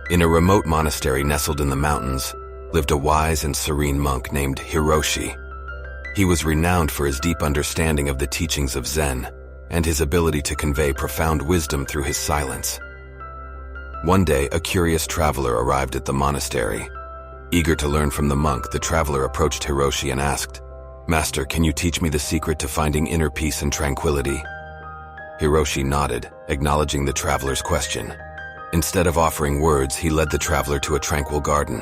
In a remote monastery nestled in the mountains, lived a wise and serene monk named Hiroshi. He was renowned for his deep understanding of the teachings of Zen and his ability to convey profound wisdom through his silence. One day, a curious traveler arrived at the monastery. Eager to learn from the monk, the traveler approached Hiroshi and asked, "Master, can you teach me the secret to finding inner peace and tranquility?" Hiroshi nodded, acknowledging the traveler's question. Instead of offering words, he led the traveler to a tranquil garden.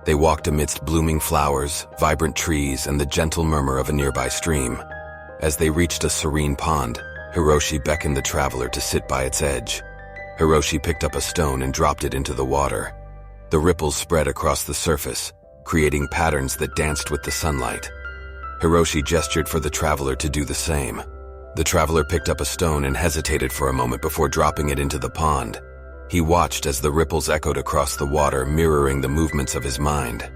They walked amidst blooming flowers, vibrant trees, and the gentle murmur of a nearby stream. As they reached a serene pond, Hiroshi beckoned the traveler to sit by its edge. Hiroshi picked up a stone and dropped it into the water. The ripples spread across the surface, creating patterns that danced with the sunlight. Hiroshi gestured for the traveler to do the same. The traveler picked up a stone and hesitated for a moment before dropping it into the pond. He watched as the ripples echoed across the water, mirroring the movements of his mind.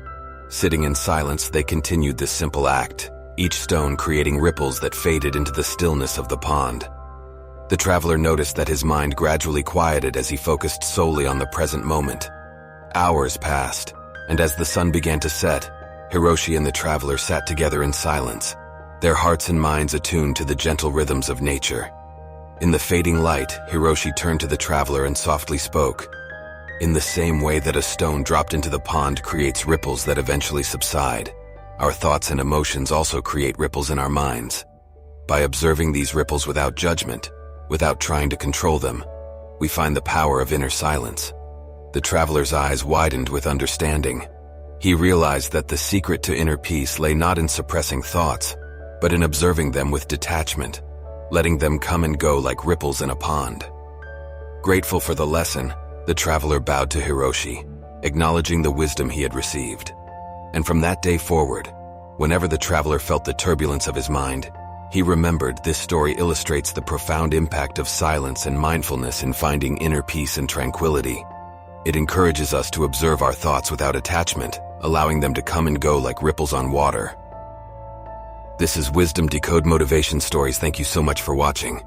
Sitting in silence, they continued this simple act, each stone creating ripples that faded into the stillness of the pond. The traveler noticed that his mind gradually quieted as he focused solely on the present moment. Hours passed, and as the sun began to set, Hiroshi and the traveler sat together in silence, their hearts and minds attuned to the gentle rhythms of nature. In the fading light, Hiroshi turned to the traveler and softly spoke. "In the same way that a stone dropped into the pond creates ripples that eventually subside, our thoughts and emotions also create ripples in our minds. By observing these ripples without judgment, without trying to control them, we find the power of inner silence." The traveler's eyes widened with understanding. He realized that the secret to inner peace lay not in suppressing thoughts, but in observing them with detachment, letting them come and go like ripples in a pond. Grateful for the lesson, the traveler bowed to Hiroshi, acknowledging the wisdom he had received. And from that day forward, whenever the traveler felt the turbulence of his mind, he remembered this story illustrates the profound impact of silence and mindfulness in finding inner peace and tranquility. It encourages us to observe our thoughts without attachment, allowing them to come and go like ripples on water. This is Wisdom Decode Motivation Stories. Thank you so much for watching.